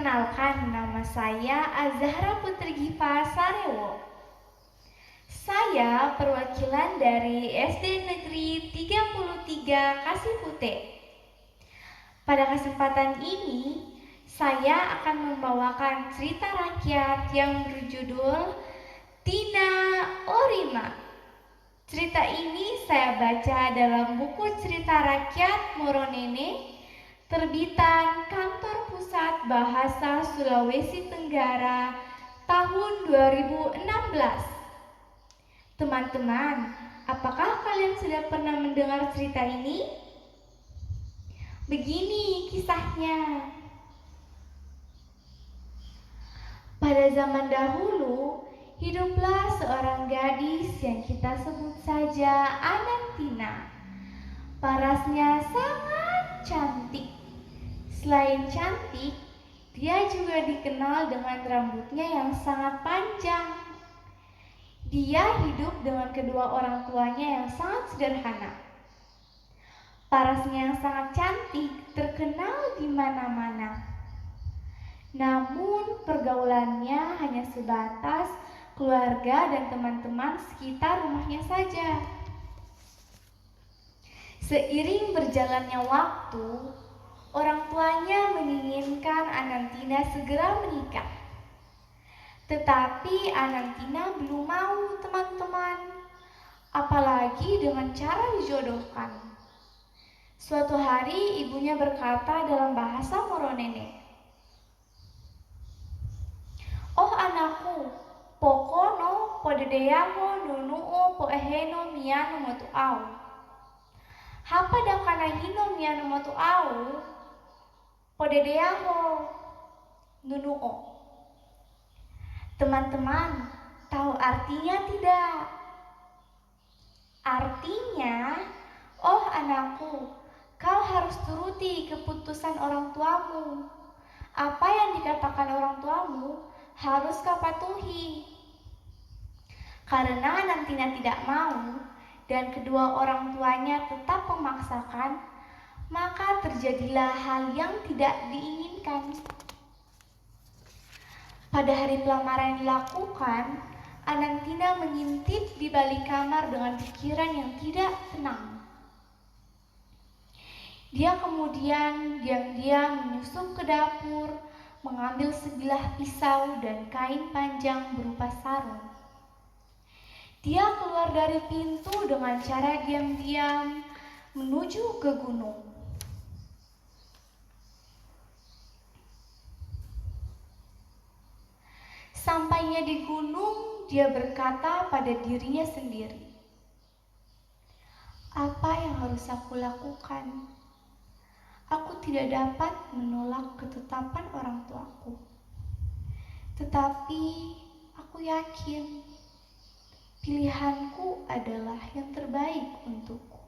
Perkenalkan, nama saya Azahra Putri Giva Sarewo. Saya perwakilan dari SD Negeri 33 Kasipute. Pada kesempatan ini, saya akan membawakan cerita rakyat yang berjudul Tina Orima. Cerita ini saya baca dalam buku cerita rakyat Moronene, terbitan Kantor Pusat Bahasa Sulawesi Tenggara tahun 2016. Teman-teman, apakah kalian sudah pernah mendengar cerita ini? Begini kisahnya. Pada zaman dahulu, hiduplah seorang gadis yang kita sebut saja Anantina. Parasnya sangat cantik. Selain cantik, dia juga dikenal dengan rambutnya yang sangat panjang. Dia hidup dengan kedua orang tuanya yang sangat sederhana. Parasnya yang sangat cantik terkenal di mana-mana. Namun pergaulannya hanya sebatas keluarga dan teman-teman sekitar rumahnya saja. Seiring berjalannya waktu, orang tuanya menginginkan Anantina segera menikah. Tetapi Anantina belum mau, teman-teman. Apalagi dengan cara dijodohkan. Suatu hari ibunya berkata dalam bahasa Moronene, "Oh anakku, pokono podedeyaho nunuo poeheno miano motu au. Hapa dakana hino miano motu au, podedeyaho nunuo." Teman-teman, tahu artinya tidak? Artinya, oh anakku, kau harus turuti keputusan orang tuamu. Apa yang dikatakan orang tuamu harus kau patuhi. Karena Anantina tidak mau dan kedua orang tuanya tetap memaksakan, maka terjadilah hal yang tidak diinginkan. Pada hari pelamaran dilakukan, Anantina mengintip di balik kamar dengan pikiran yang tidak tenang. Dia kemudian diam-diam menyusup ke dapur, mengambil sebilah pisau dan kain panjang berupa sarung. Dia keluar dari pintu dengan cara diam-diam menuju ke gunung. Sampainya di gunung, dia berkata pada dirinya sendiri, "Apa yang harus aku lakukan? Aku tidak dapat menolak ketetapan orang tuaku. Tetapi aku yakin pilihanku adalah yang terbaik untukku."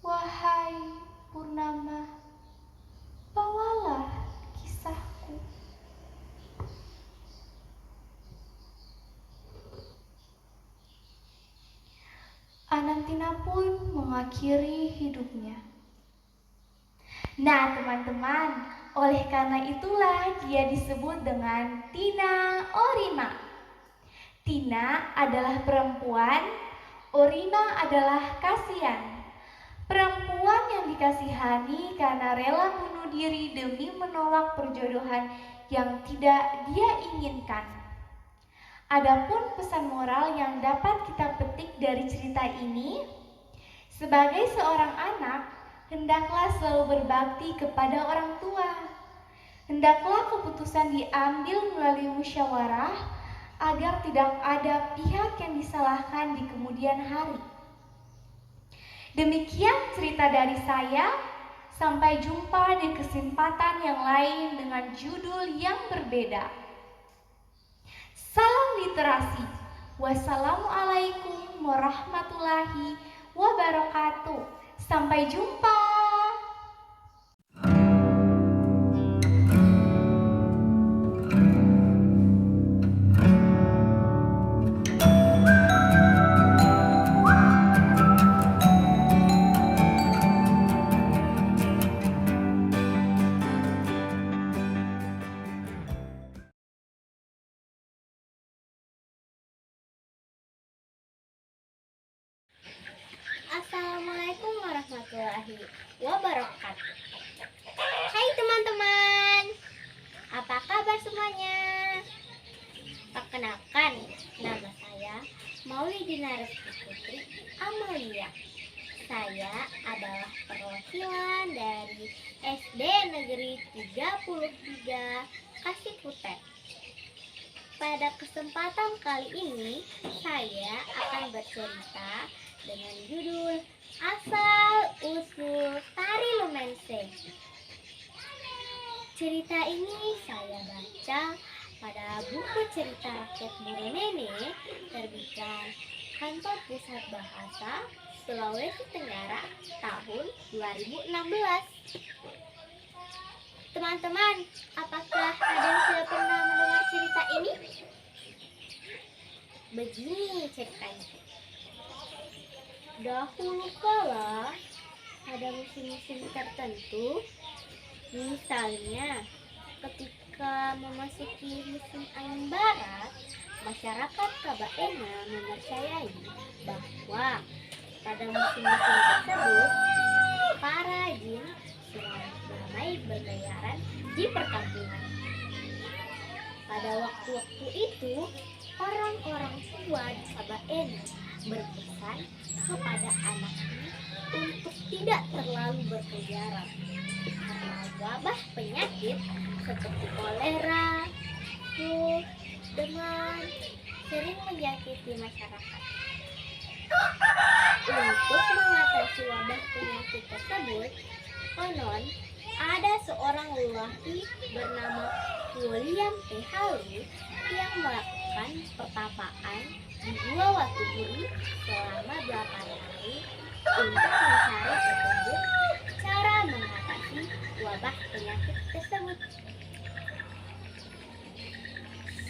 Wahai Purnama, bawalah kisahku. Anantina pun mengakhiri hidupnya. Nah teman-teman, oleh karena itulah dia disebut dengan Tina Orima. Tina adalah perempuan, Orima adalah kasihan. Perempuan yang dikasihani karena rela bunuh diri demi menolak perjodohan yang tidak dia inginkan. Adapun pesan moral yang dapat kita petik dari cerita ini, sebagai seorang anak, hendaklah selalu berbakti kepada orang tua. Hendaklah keputusan diambil melalui musyawarah agar tidak ada pihak yang disalahkan di kemudian hari. Demikian cerita dari saya. Sampai jumpa di kesempatan yang lain dengan judul yang berbeda. Salam literasi. Wassalamualaikum warahmatullahi wabarakatuh. Sampai jumpa. warahmatullahi wabarakatuh. Hai teman-teman, apa kabar semuanya? Perkenalkan, nama saya Maulidina Reski Putri Amalia. Saya adalah perwakilan dari SD Negeri 33 Kasikutet. Pada kesempatan kali ini, saya akan bercerita dengan judul Asal-Usul Tari Lumense. Cerita ini saya baca pada buku cerita rakyat Boromene terbitan Kantor Pusat Bahasa Sulawesi Tenggara tahun 2016. Teman-teman, apakah ada yang sudah pernah mendengar cerita ini? Begini ceritanya. Dahulu kala ada musim-musim tertentu, misalnya ketika memasuki musim angin barat, masyarakat Kabaena mempercayai bahwa pada musim-musim tersebut para jin sedang damai berkeliaran di perkampungan. Pada waktu-waktu itu, orang-orang tua di Kabaena berpesan kepada anaknya untuk tidak terlalu berkeliaran karena wabah penyakit seperti kolera, flu, demam sering menyakiti masyarakat. Untuk mengatasi wabah penyakit tersebut, konon ada seorang lelaki bernama William T. Halu yang melakukan pertapaan di Gua Watugiri selama 8 hari untuk mencari petunjuk cara mengatasi wabah penyakit tersebut.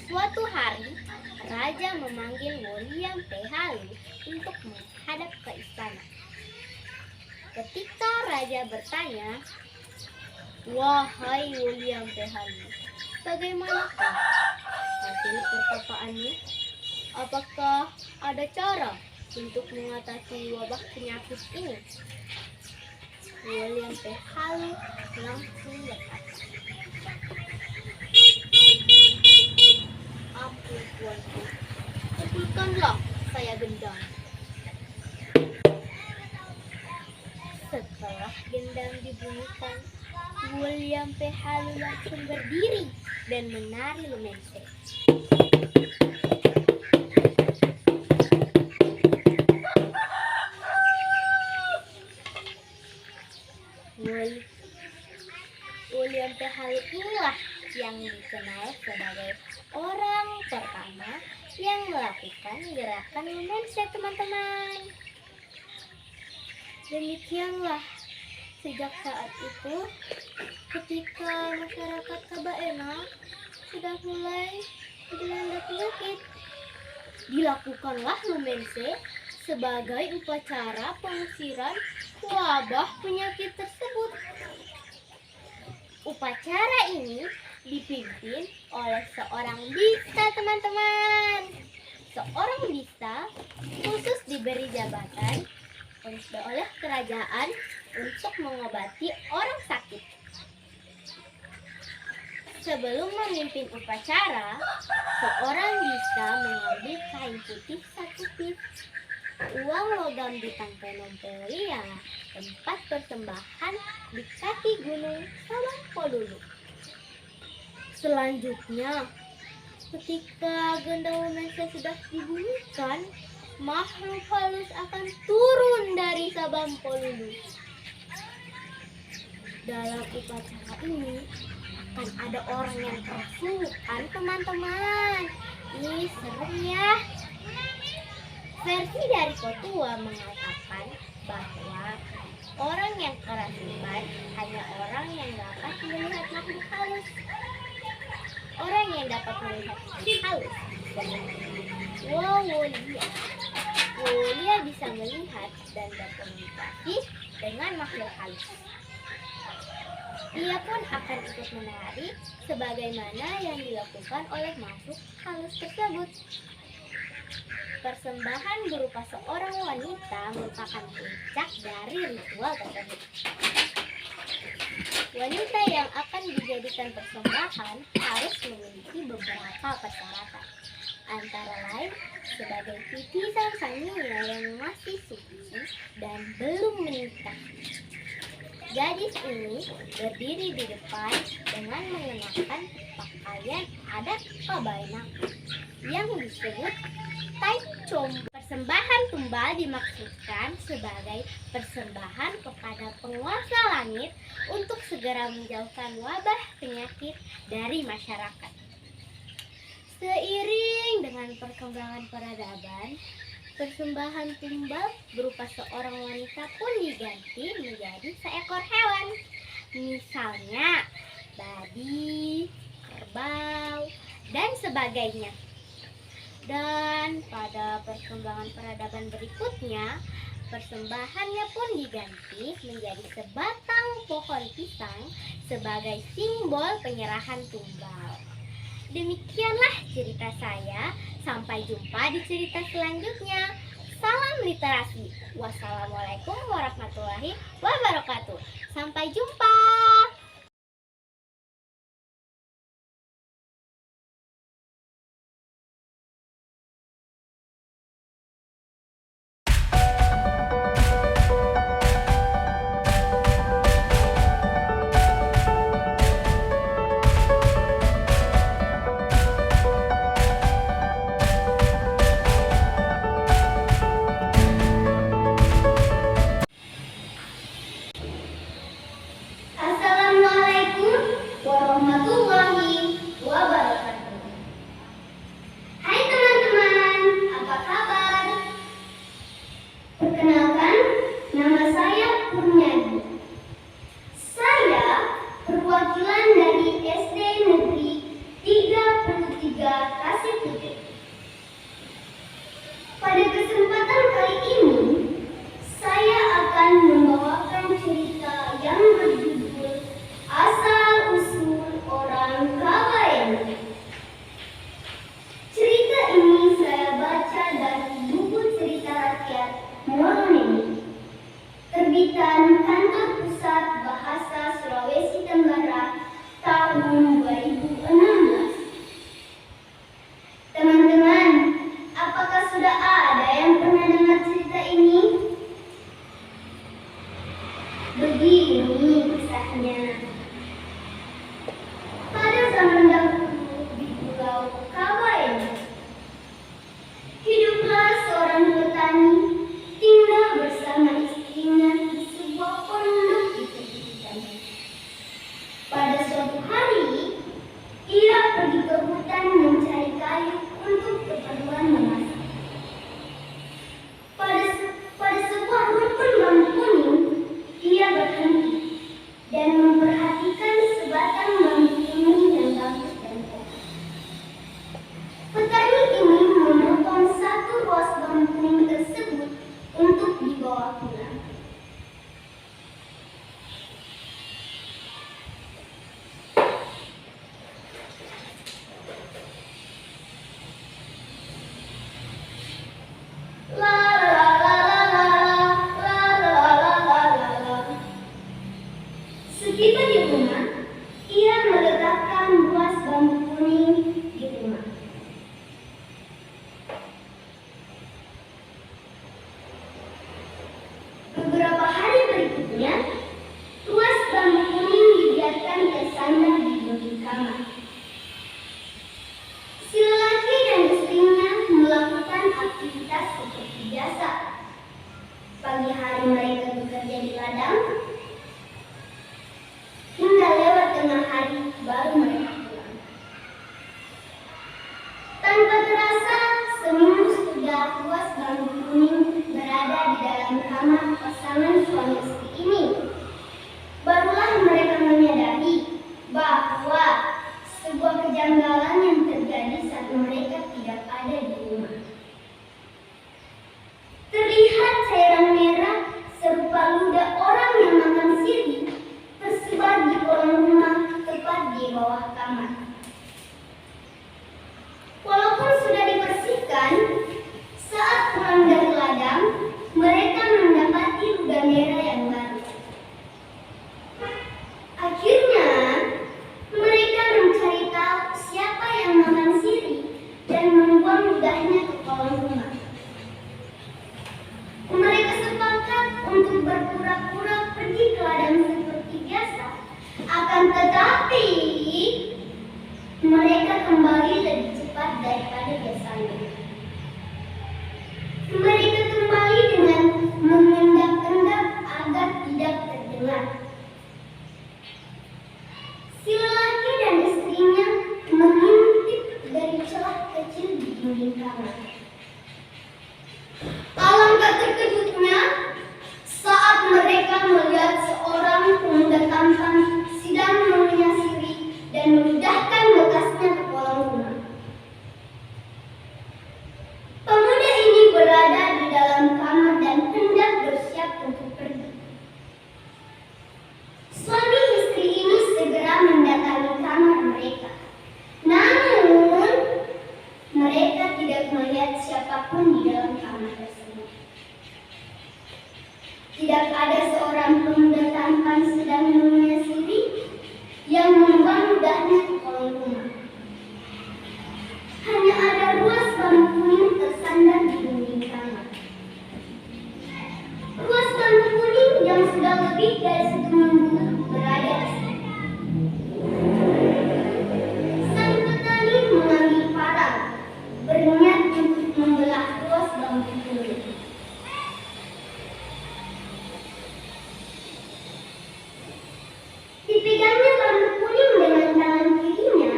Suatu hari, Raja memanggil William T. Halu untuk menghadap ke istana. Ketika Raja bertanya, "Wahai William T. Halu, bagaimanakah hasil pertapaanmu? Apakah ada cara untuk mengatasi wabah penyakit ini?" William T. Halu langsung berkata, "Ampun tuanku, hentikanlah saya gendang." Setelah gendang dibunyikan, William T. Halu langsung berdiri dan menari lumense. William T. Halu inilah yang dikenal sebagai orang pertama yang melakukan gerakan lumense, teman-teman. Demikianlah, sejak saat itu, ketika masyarakat Kabaena sudah mulai dilanda penyakit, dilakukanlah lumense sebagai upacara pengusiran wabah penyakit tersebut. Upacara ini dipimpin oleh seorang bisa, teman-teman. Seorang bisa khusus diberi jabatan oleh kerajaan untuk mengobati orang sakit. Sebelum memimpin upacara, seorang bisa mengambil kain putih 1 pit, uang logam di tangkai Nompelia, tempat persembahan di kaki gunung Sabangpolulu. Selanjutnya, ketika gendang lumense sudah dibunyikan, makhluk halus akan turun dari Sabangpolulu. Dalam upacara ini akan ada orang yang kerasukan, teman-teman. Ini serem ya. Versi dari Kotua mengatakan bahwa orang yang kerasukan hanya orang yang dapat melihat makhluk halus. Orang yang dapat melihat makhluk halus Wolia. Wolia bisa melihat dan berkomunikasi dengan makhluk halus. Ia pun akan ikut menari sebagaimana yang dilakukan oleh makhluk halus tersebut. persembahan berupa seorang wanita merupakan puncak dari ritual tersebut. Wanita yang akan dijadikan persembahan harus memiliki beberapa persyaratan, antara lain sebagai titisan suaminya yang masih suci dan belum menikah. Gadis ini berdiri di depan dengan mengenakan pakaian adat Kabaina yang disebut taicom. Persembahan tumbal dimaksudkan sebagai persembahan kepada penguasa langit untuk segera menjauhkan wabah penyakit dari masyarakat. Seiring dengan perkembangan peradaban, persembahan tumbal berupa seorang wanita pun diganti menjadi seekor hewan. Misalnya babi, kerbau, dan sebagainya. Dan pada perkembangan peradaban berikutnya, persembahannya pun diganti menjadi sebatang pohon pisang sebagai simbol penyerahan tumbal. Demikianlah cerita saya. Sampai jumpa di cerita selanjutnya. Salam literasi. Wassalamualaikum warahmatullahi wabarakatuh. Sampai jumpa. Assalamualaikum warahmatullahi wabarakatuh. Hai teman-teman, apa kabar? Perkenalkan, nama saya Kurniadi. Saya perwakilan dari SD Negeri 3/3 Tasik Putih. Pada kesempatan kali ini, saya akan membawakan cerita yang berjudul Asal-usul Orang Kabayan. Cerita ini saya baca dari buku cerita rakyat Moroneni, terbitan Kantor Pusat Bahasa Sulawesi Tenggara tahun 2016. Teman-teman, apakah sudah ada yang pernah dengar cerita ini? Begini kisahnya. Pada zaman dahulu di Pulau Kabayan, hiduplah seorang petani tinggal bersama istrinya di sebuah pondok di tepi hutan. Pada suatu hari, ia pergi ke hutan mencari kayu untuk keperluan memasak. Pada sebuah rumpun bambu kuning, ia berhenti dan memperhatikan sebatang bambu kuning yang bagus dan kokoh. Petani ini memotong satu ruas bambu kuning tersebut untuk dibawa pulang. Setiba di rumah, ia meletakkan ruas bambu kuning di rumah. Beberapa hari berikutnya, ruas bambu kuning dibiarkan bersandar di dinding kamar. Si lelaki dan istrinya melakukan aktivitas seperti biasa. Pagi hari mereka bekerja di ladang, hingga lewat tengah hari baru mereka pulang. terdengar. Si lelaki dan istrinya mengintip dari celah kecil di dinding kamar. Alangkah terkejutnya saat mereka melihat seorang pemuda tampan sedang mengunyah sirih dan memindahkan bekasnya ke kolong rumah. Pemuda ini berada di dalam kamar dan hendak bersiap untuk pergi. Suami istri ini segera mendatangi kamar mereka. Namun, mereka tidak melihat siapapun di dalam kamar tersebut. Tidak ada seorang pemuda tampan sedang mengunyah sirih yang membuang ludahnya ke kolong rumah. Hanya ada ruas bambu kuning tersandar di dinding kamar. Ruas bambu kuning yang sudah lebih dari 1 minggu berada di sana. Sang petani mengambil parang, berniat untuk membelah ruas bambu kuning. Dipegangnya bambu kuning dengan tangan kirinya,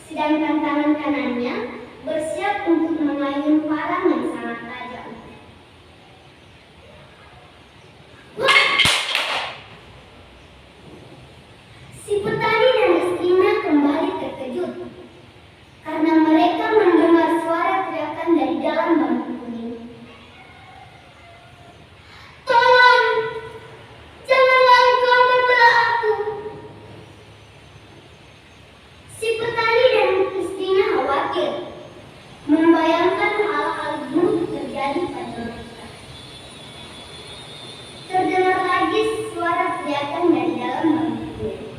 sedangkan tangan kanannya bersiap untuk mengayun parang yang sangat tajam. Wah! Si petani dan istrinya kembali terkejut karena mereka mendengar suara teriakan dari dalam bambu kuning. Tolong! Janganlah engkau membelah aku! Si petani dan istrinya khawatir membayangkan hal-hal buruk terjadi pada mereka. Terdengar lagi suara teriakan dari dalam bambu kuning.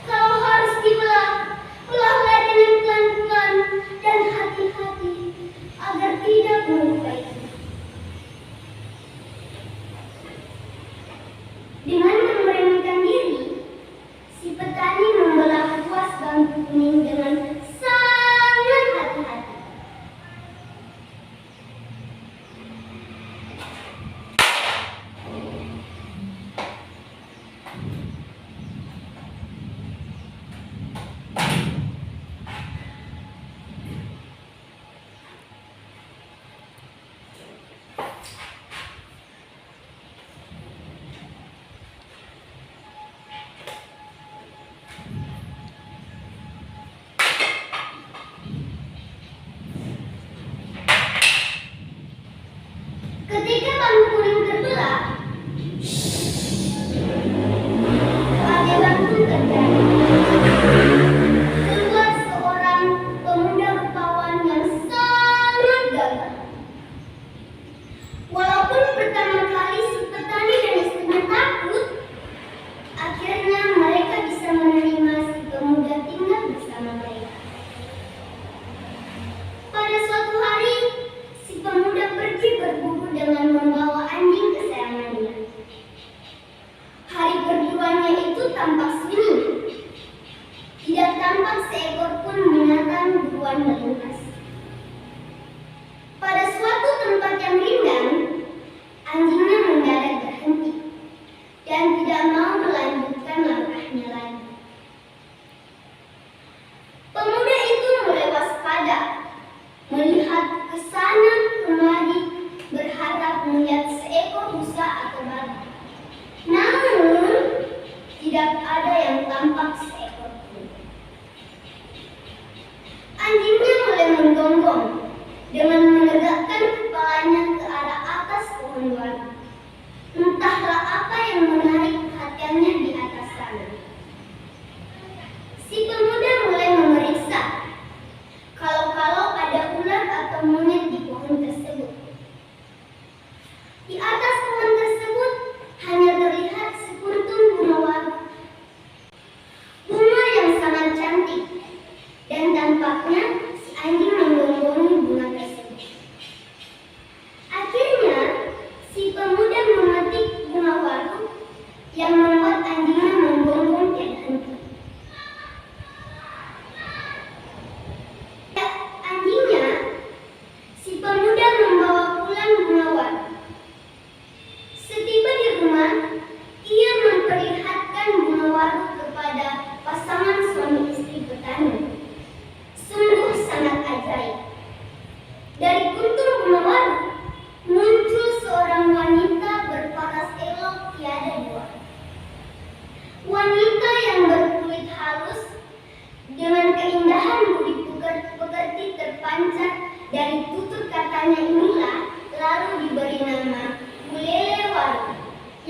Kalau harus dibelah, belahlah dengan pelan-pelan dan hati-hati agar tidak melukai. Dengan memberanikan diri, si petani membelah ruas bambu kuning dengan sangat hati-hati.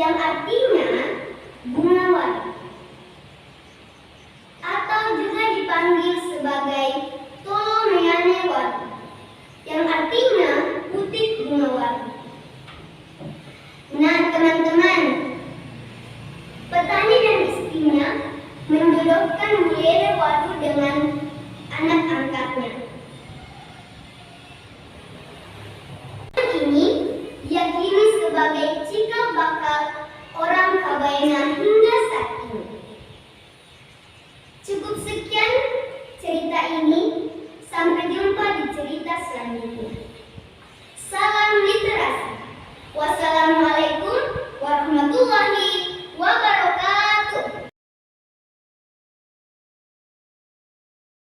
yang artinya bungawan, atau juga dipanggil sebagai Tolomeanewan, yang artinya putih bungawan. Nah teman-teman, petani dan istrinya menjodohkan Mulere Wadu dengan anak angkatnya. Ini diyakini sebagai cikal bakal orang Kabaina hingga saat ini. Cukup sekian cerita ini, sampai jumpa di cerita selanjutnya. Salam literasi. Wassalamualaikum.